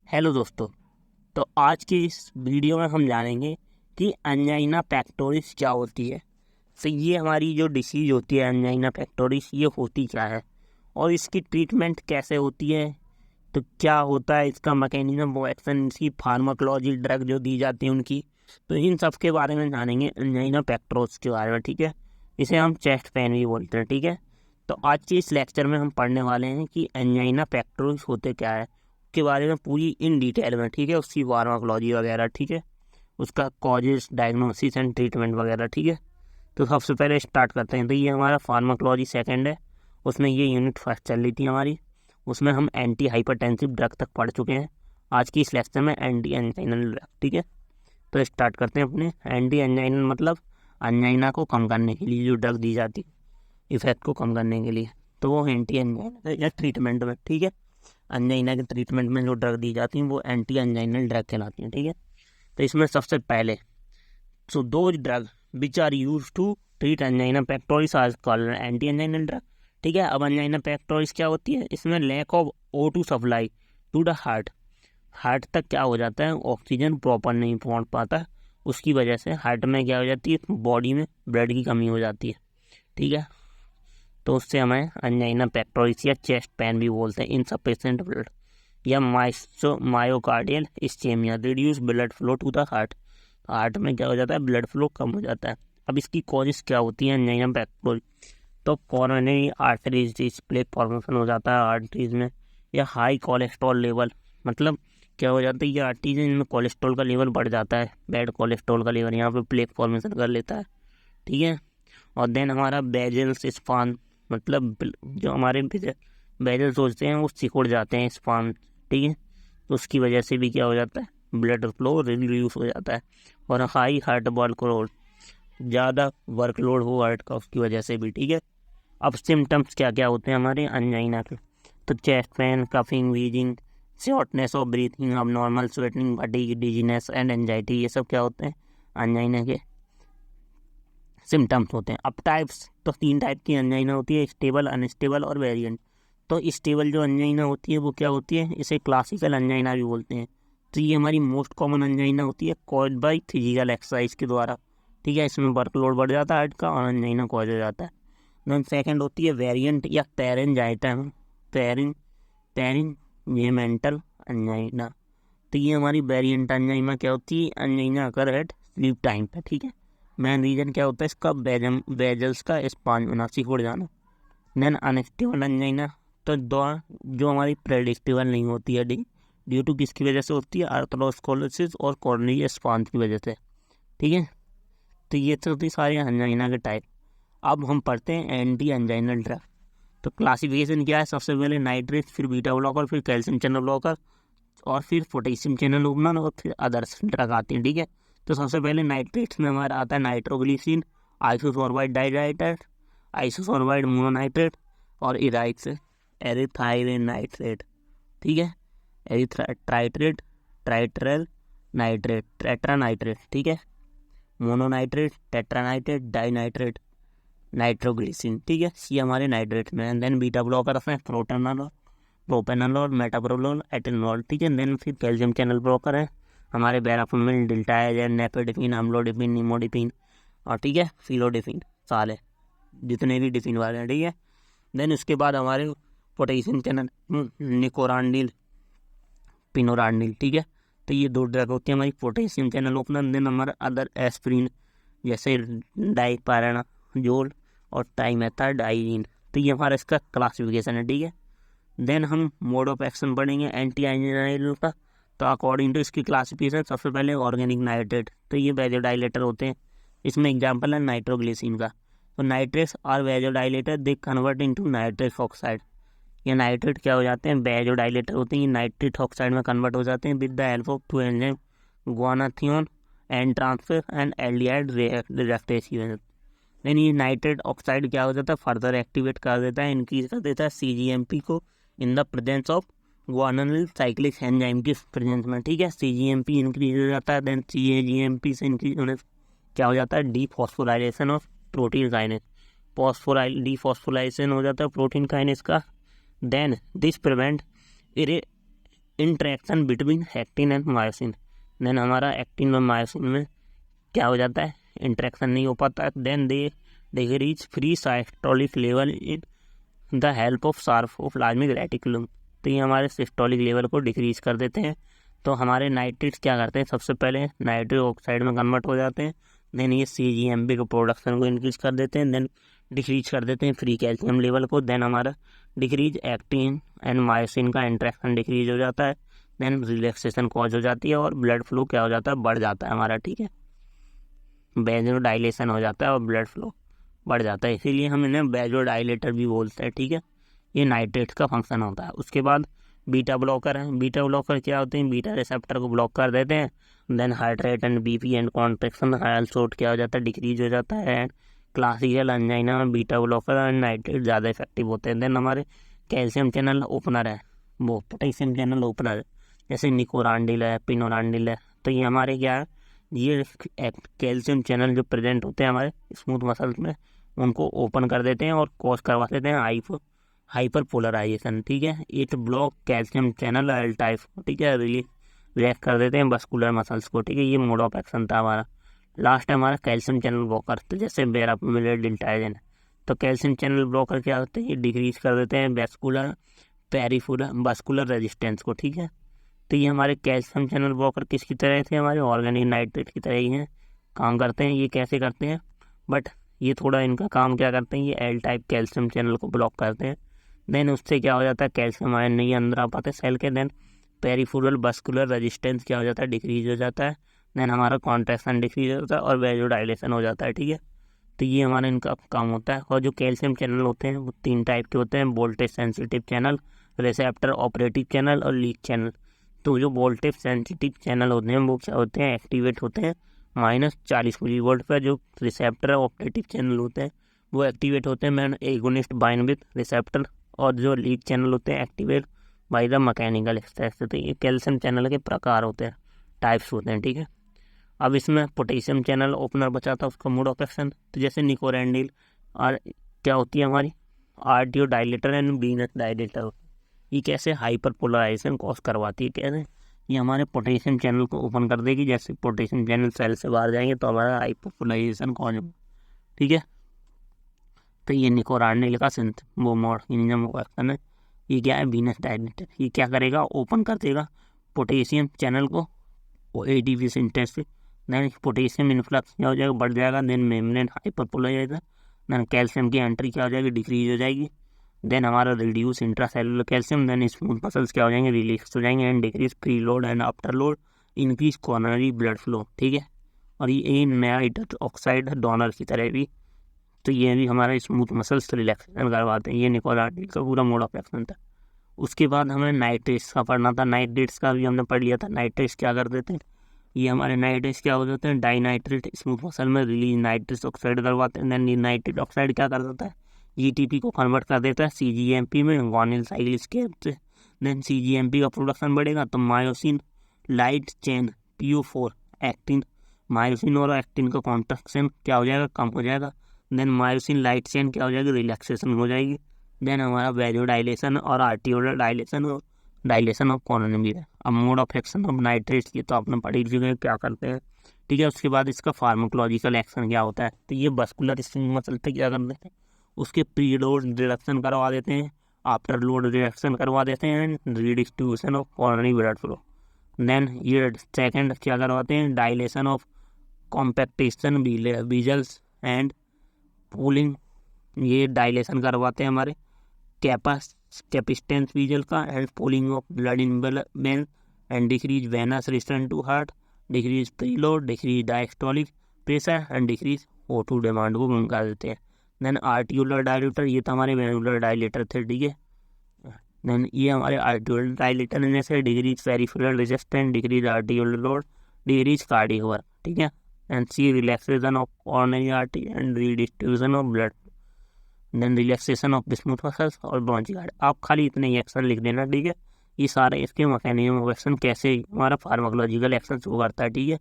Hello दोस्तों। तो आज की इस वीडियो में हम जानेंगे कि एंजाइना पेक्टोरिस क्या होती है। तो ये हमारी जो डिसीज़ होती है एंजाइना पेक्टोरिस, ये होती क्या है और इसकी ट्रीटमेंट कैसे होती है, तो क्या होता है इसका मैकेनिज्म ऑफ एक्शन, इसकी फार्माकोलॉजी, ड्रग जो दी जाती है उनकी, तो इन सब के बारे में जानेंगे एंजाइना पेक्टोरिस के बारे में। ठीक है, इसे हम चेस्ट पेन भी बोलते हैं। ठीक है, तो आज के इस लेक्चर में हम पढ़ने वाले हैं कि एंजाइना पेक्टोरिस होते क्या है के बारे में पूरी इन डिटेल में। ठीक है, उसकी फार्माकोलॉजी वगैरह, ठीक है, उसका कॉजेस, डायग्नोसिस एंड ट्रीटमेंट वगैरह। ठीक है, तो सबसे पहले स्टार्ट करते हैं। तो ये हमारा फार्माकोलॉजी सेकंड है, उसमें ये यूनिट फर्स्ट चल रही थी हमारी, उसमें हम एंटी हाइपरटेंसिव ड्रग तक पढ़ चुके हैं। आज की इस लेक्चर में एंटी एंजाइनल ड्रग। ठीक है, तो स्टार्ट करते हैं अपने एंटी एंजाइनल मतलब एंजाइना को कम करने के लिए जो ड्रग दी जाती है, इफेक्ट को कम करने के लिए, तो वो एंटी एंजाइनल या ट्रीटमेंट में। ठीक है, एंजाइना के ट्रीटमेंट में जो ड्रग दी जाती हैं वो एंटी एंजाइनल ड्रग कहलाती हैं। ठीक है, तो इसमें सबसे पहले दो drug which are used to treat angina pectoris are called anti anginal drug. ठीक है, अब एंजाइना पेक्टोरिस क्या होती है, इसमें lack of O2 supply to the heart तक क्या हो जाता है, ऑक्सीजन प्रॉपर नहीं पहुंच पाता, उसकी वजह से हार्ट में क्या हो जाती है, बॉडी में ब्लड की कमी हो जाती है। ठीक है, तो उससे हमें एंजाइना पेक्टोरिस या चेस्ट पेन भी बोलते हैं, इनसफिशिएंट ब्लड या myocardial ischemia, reduce blood flow to the heart में क्या हो जाता है, ब्लड फ्लो कम हो जाता है। अब इसकी कॉजेस क्या होती हैं एंजाइना पेक्टोरिस, तो कोरोनरी आर्टरीज प्लेक फॉर्मेशन हो जाता है आर्टरीज में, या हाई कोलेस्ट्रॉल लेवल, मतलब क्या हो जाता है, ये आर्टरीज इनमें कोलेस्ट्रॉल का लेवल बढ़ जाता है, बैड कोलेस्ट्रॉल का लेवल यहाँ पे प्लेक फॉर्मेशन कर लेता है। ठीक है, और देन हमारा बेजल्स स्पान, मतलब जो हमारे बेजल्स होते हैं वो सिकुड़ जाते हैं स्पान। ठीक है, तो उसकी वजह से भी क्या हो जाता है, ब्लड फ्लो रिड्यूस हो जाता है। और हाई हार्ट वर्कलोड, ज़्यादा वर्कलोड हो हार्ट का, उसकी वजह से भी। ठीक है, अब सिम्टम्स क्या क्या होते हैं हमारे एंजाइना के, तो chest pain, coughing, wheezing, shortness of breathing, abnormal sweating, fatigue, dizziness and anxiety, ये सब क्या होते हैं एंजाइना के सिम्टम्स होते हैं। अब टाइप्स, तो 3 टाइप की एंजाइना होती है, स्टेबल, अनस्टेबल और वेरिएंट। तो स्टेबल जो एंजाइना होती है वो क्या होती है, इसे क्लासिकल एंजाइना भी बोलते हैं। तो ये हमारी मोस्ट कॉमन एंजाइना होती है, कॉज्ड बाय फिजिकल एक्सरसाइज के द्वारा। ठीक है, इसमें वर्कलोड बढ़ जाता है हार्ट का और एंजाइना कॉज हो जाता है। देन सेकंड होती है वेरिएंट या टेरेंजाइमेंटल एंजाइना। तो ये हमारी वेरिएंट एंजाइना क्या होती है, angina occur at sleep time पे। ठीक है, मेन रीजन क्या होता है इसका, बेजल्स का स्पांज होना, सिकुड़ जाना। देन अनस्टेबल एंजाइना, तो जो हमारी प्रेडिक्टेबल नहीं होती है, ड्यू टू किसकी वजह से होती है, आर्थरोस्क्लेरोसिस और कोरोनरी स्पांज की वजह से। ठीक है, तो ये तो होती सारी एंजाइना के टाइप। अब हम पढ़ते हैं एंटी एंजाइनल ड्रग। तो क्लासिफिकेशन क्या है, सबसे पहले नाइट्रेट, फिर बीटा ब्लॉकर, फिर कैल्शियम चैनल ब्लॉकर, और फिर पोटेशियम चैनल ओपनर, और फिर अदर्स ड्रग आती हैं। ठीक है, तो सबसे पहले नाइट्रेट्स में हमारा आता है नाइट्रोग्लिसिन, आइसोसोर्बाइड डाइनाइट्रेट, आइसोसोर्बाइड मोनोनाइट्रेट और एरिथ्राइलिन नाइट्रेट। ठीक है, एरिथ्राइट्रेट, ट्राइट्रल नाइट्रेट, टेट्रानाइट्रेट। ठीक है, मोनोनाइट्रेट, टेट्रानाइट्रेट, डाइनाइट्रेट, नाइट्रोग्लिसिन। ठीक है, ये हमारे नाइट्रेट में। देन बीटा ब्लॉकर हैं प्रोपेनॉल, मेटाप्रोलोल, एटेनॉल। ठीक है, देन फिर कैल्शियम चैनल ब्लॉकर है हमारे बेराफामिल, डिल्टाइजन, नेपेडिफिन, अम्लोडिफिन, निमोडिफिन और ठीक है फिलोडिफिन, साले जितने भी डिफिन वाले हैं। ठीक है, देन उसके बाद हमारे पोटेशियम चैनल निकोरांडिल, पिनोरांडिल। ठीक है, तो ये 2 ड्रग होती है हमारी पोटेशियम चैनल ओपनर। देन हमारा अदर एस्प्रिन जैसे डाइपारानाजोल और टाइमेथाडाइजीन। तो ये हमारा इसका क्लासिफिकेशन है। ठीक है, देन हम मोड ऑफ एक्शन पढ़ेंगे एंटी एंजाइनल का। तो अकॉर्डिंग टू इसकी क्लासिफिकेशन, सबसे पहले ऑर्गेनिक नाइट्रेट, तो ये वेजोडाइलेटर होते हैं, इसमें एग्जांपल है नाइट्रोग्लिसिन का। तो nitrates are vasodilator, they convert into nitrous oxide. ये नाइट्रेट क्या हो जाते हैं, वेजोडाइलेटर होते हैं, ये नाइट्रेट ऑक्साइड में कन्वर्ट हो जाते हैं with the help of 2 enzyme, glutathione and transfer and aldehyde reductase. Then ये नाइट्रेट ऑक्साइड क्या हो जाता है, फर्दर एक्टिवेट कर देता है, इंक्रीज कर देता है CGMP को in the presence of guanyl cyclic enzyme की प्रेजेंस में। ठीक है, CGMP इंक्रीज हो जाता है, देन CAGMP से इंक्रीज होने क्या हो जाता है, dephosphorylation of protein kinase, dephosphorylation हो जाता है प्रोटीन काइनेस का। Then this prevent interaction between actin and myosin. Then हमारा एक्टिन और मायोसिन में क्या हो जाता है, इंटरेक्शन नहीं हो पाता है। Then they decrease free systolic level in the help of sarcoplasmic reticulum. तो ये हमारे सिस्टोलिक लेवल को डिक्रीज कर देते हैं। तो हमारे नाइट्रेट्स क्या करते हैं, सबसे पहले नाइट्रिक ऑक्साइड में कन्वर्ट हो जाते हैं। देन ये CGMP के प्रोडक्शन को इंक्रीज कर देते हैं। देन डिक्रीज कर देते हैं फ्री कैल्शियम लेवल को। देन हमारा डिक्रीज एक्टिन एंड मायोसिन का इंट्रैक्शन डिक्रीज हो जाता है। देन रिलैक्सेशन कॉज हो जाती है और ब्लड फ्लो क्या हो जाता है, बढ़ जाता है हमारा, ठीक है, वेज़ोडाइलेशन हो जाता है और ब्लड फ्लो बढ़ जाता है। इसीलिए हम इन्हें वेज़ोडाइलेटर भी बोलते हैं, ठीक है। ये नाइट्रेट्स का फंक्शन होता है। उसके बाद बीटा ब्लॉकर हैं। बीटा ब्लॉकर क्या होते हैं, बीटा रिसेप्टर को ब्लॉक कर देते हैं। Then heart rate and BP and contraction also क्या हो जाता है, डिक्रीज हो जाता है। एंड क्लासिकल एंजाइना में बीटा ब्लॉकर एंड नाइट्रेट ज़्यादा इफेक्टिव होते हैं। देन हमारे कैल्शियम चैनल ओपनर है, वो पोटेशियम चैनल ओपनर है, जैसे निकोरांडिल है, पिनोरांडिल है। तो ये हमारे क्या है, ये कैल्शियम चैनल जो प्रेजेंट होते हैं हमारे स्मूथ मसल्स में, उनको ओपन कर देते हैं और कॉज करवा देते हैं हाइपर पोलराइजेशन, ठीक है। It block calcium channel L type, ठीक है, रिएक्ट कर देते हैं मस्कुलर मसल्स को, ठीक है। ये मोड ऑफ एक्शन था हमारा। लास्ट है हमारा कैल्शियम चैनल ब्लॉकर, तो जैसे वेरापिमिलिडिल्टाइजन। तो कैल्शियम चैनल ब्लॉकर क्या होते हैं, ये डिक्रीज कर देते हैं वस्कुलर रेजिस्टेंस को, ठीक है। तो ये हमारे कैल्शियम चैनल ब्लॉकर किसकी तरह थे, हमारे ऑर्गेनिक नाइट्रेट की तरह ही हैं, काम करते हैं। ये कैसे करते हैं, बट ये थोड़ा इनका काम क्या करते हैं, ये एल टाइप कैल्शियम चैनल को ब्लॉक करते हैं। देन उससे क्या हो जाता है, कैल्शियम आयन नहीं अंदर आ पाते सेल के। देन पेरिफेरल वस्कुलर रेजिस्टेंस क्या हो जाता है, डिक्रीज हो जाता है। देन हमारा कॉन्ट्रैक्शन डिक्रीज होता है और वेज़ोडाइलेशन हो जाता है, ठीक है। तो ये हमारा इनका काम होता है। और जो कैल्शियम चैनल होते हैं वो 3 टाइप के होते हैं, voltage sensitive channel, receptor operative channel और लीक चैनल। तो जो वोल्टेज सेंसिटिव चैनल होते हैं वो क्या होते हैं, एक्टिवेट होते हैं -40 मिलीवोल्ट पर। जो रिसेप्टर ऑपरेटिव चैनल होते हैं वो एक्टिवेट होते हैं man agonist bind with receptor. और जो लीक चैनल होते हैं activate by the mechanical express. तो ये कैल्शियम चैनल के प्रकार होते हैं, टाइप्स होते हैं, ठीक है। अब इसमें पोटेशियम चैनल ओपनर बचा था, उसका मोड ऑफ एक्शन। तो जैसे निकोरेंडिल और क्या होती है हमारी RTO dilator and Venus dilator. ये कैसे हाइपर पोलराइजेशन कॉज करवाती है, कैसे ये हमारे पोटेशियम चैनल को ओपन कर देगी। जैसे पोटेशियम चैनल सेल से बाहर जाएंगे तो हमारा हाइपर पोलराइजेशन कॉज होगा, ठीक है। तो ये निकोरांडिल का वो मॉडर्निज्म ऑफ एक्शन है। ये क्या है, वीनस डायलेटर। ये क्या करेगा, ओपन कर देगा पोटेशियम चैनल को ATP सिंथेसिस से। देन पोटेशियम इन्फ्लक्स क्या हो जाएगा, बढ़ जाएगा। देन मेम्ब्रेन हाइपरपोल हो जाएगा। देन कैल्शियम की एंट्री क्या हो जाएगी, डिक्रीज हो जाएगी। देन हमारा reduce intracellular calcium. Then smooth muscles क्या हो जाएंगे, रिलीज हो जाएंगे। And decrease preload and afterload, increase coronary blood flow, ठीक है। और ये नाइट्रस ऑक्साइड डोनर की तरह भी, तो ये भी हमारा स्मूथ मसल्स रिलैक्सेशन करवाते हैं। ये निकोरांडिल का पूरा मोड ऑफ एक्शन था। उसके बाद हमें नाइट्रेट्स का पढ़ना था। नाइट्रेट्स का भी हमने पढ़ लिया था। नाइट्रेट्स क्या कर देते हैं, ये हमारे नाइट्रेट्स क्या हो जाते हैं, डाइनाइट्रेट स्मूथ मसल में रिलीज नाइट्रस ऑक्साइड करवाते हैं। देन नाइट्रेट ऑक्साइड क्या कर देता है, GTP को कन्वर्ट कर देता है CGMP में, गुआनिल साइकिल स्केप से। देन CGMP का प्रोडक्शन बढ़ेगा तो myosin light chain PO4 actin, myosin और एक्टिन का कॉन्ट्रैक्शन क्या हो जाएगा, कम हो जाएगा। देन मायोसिन लाइट चेन क्या हो जाएगी, रिलैक्सेशन हो जाएगी। देन हमारा वेज़ोडाइलेशन और आर्टियोलर डायलेशन और डायलेशन ऑफ कॉर्नरी है। अब mode of action of nitrates की तो आपने पढ़ी चुके हैं क्या करते हैं, ठीक है। उसके बाद इसका फार्माकोलॉजिकल एक्शन क्या होता है, तो ये वस्कुलर स्ट्रिंग मसल पे क्या कर देते हैं, उसके प्री लोड रिडक्शन करवा देते हैं, आफ्टर लोड रिडक्शन करवा देते हैं, redistribution of coronary blood flow. Then ये सेकेंड क्या करवाते हैं, dilation of compaction vessels and pooling. ये डायलेशन करवाते हैं हमारे कैपिस्टेंस विजल का and pooling of blood in vein and decrease venous return to heart, decrease preload, decrease diastolic pressure and decrease O2 demand को कम कर देते हैं। देन आर्टिकुलर डायलेटर, ये तो हमारे वेनुलर डायलेटर थे, ठीक है। देन ये हमारे आर्टिकुलर डायलेटर में से decrease peripheral resistance, decrease articular load, decrease cardiac work, ठीक है। And see relaxation of coronary artery and redistribution of blood. Then relaxation of smooth muscles और ब्रोंचिकार्ड। आप खाली इतने ही एक्शन लिख देना, ठीक है। ये सारे इसके मैकेनिज्म ऑफ एक्शन कैसे हमारा फार्माकोलॉजिकल एक्शन शो करता है, ठीक है।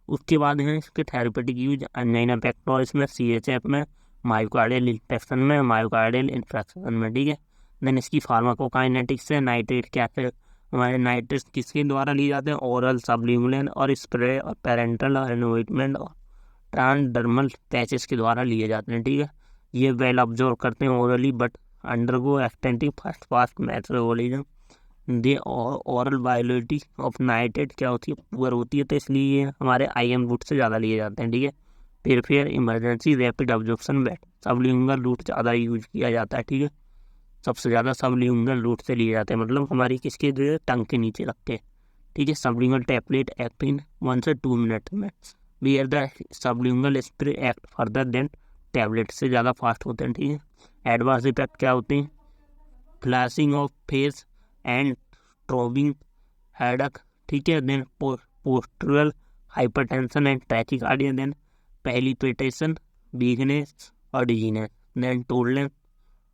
उसके बाद है इसके थेरेपेटिक यूज, एंजाइना पेक्टोरिस में, CHF में, मायोकार्डियल इन्फेक्शन में, मायोकार्डियल इन्फेक्शन में, ठीक है। देन इसकी फार्माकोकाइनेटिक्स से नाइट्रेट कैसे हमारे नाइट्रेट्स किसके द्वारा लिए जाते हैं, ओरल, सबलिंगुअल और स्प्रे और पेरेंटल और एनोइटमेंट और ट्रांसडर्मल पैचेस के द्वारा लिए जाते हैं। ठीक है, ये वेल ऑब्जर्व करते हैं orally but undergo extensive fast metabolism. The oral bioavailability of nitrate क्या होती है, पुअर होती है, तो इसलिए ये हमारे IM रूट से ज़्यादा लिए जाते हैं। ठीक है, फिर इमरजेंसी रैपिड ऑब्जॉर्प्शन बेट सबलिंगुअल रूट ज़्यादा यूज किया जाता है। ठीक है, सबसे ज़्यादा सबलिंगुअल रूट से लिए जाते हैं, मतलब हमारी किसके जो टंग के नीचे रख के। ठीक है, सबलिंगुअल टैबलेट एक्ट इन 1 से 2 मिनट में, बियर the sublingual spray act further than tablet से ज़्यादा फास्ट होते हैं। ठीक है, एडवर्स इफेक्ट क्या होते हैं, flushing of face and throbbing, headache. ठीक है, then postural hypertension and tachycardia, then palpitation, weakness और dizziness, then tolerance,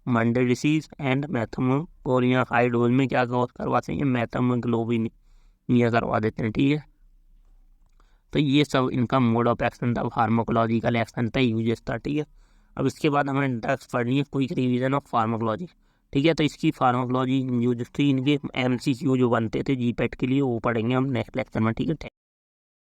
Monday disease and methemoglobin. High dose में क्या करवाते हैं, मैथमोग्लोबिन करवा देते हैं। ठीक है, तो ये सब इनका मोड ऑफ एक्शन था, फार्माकोलॉजिकल एक्शन था, यूजेस था। ठीक है, अब इसके बाद हमें ड्रग्स पढ़नी है, क्विक रिवीजन ऑफ फार्माकोलॉजी। ठीक है, तो इसकी फार्माकोलॉजी यूज थी, इनके MCQ जो बनते थे GPAT के लिए वो पढ़ेंगे हम नेक्स्ट लेक्चर में। ठीक है।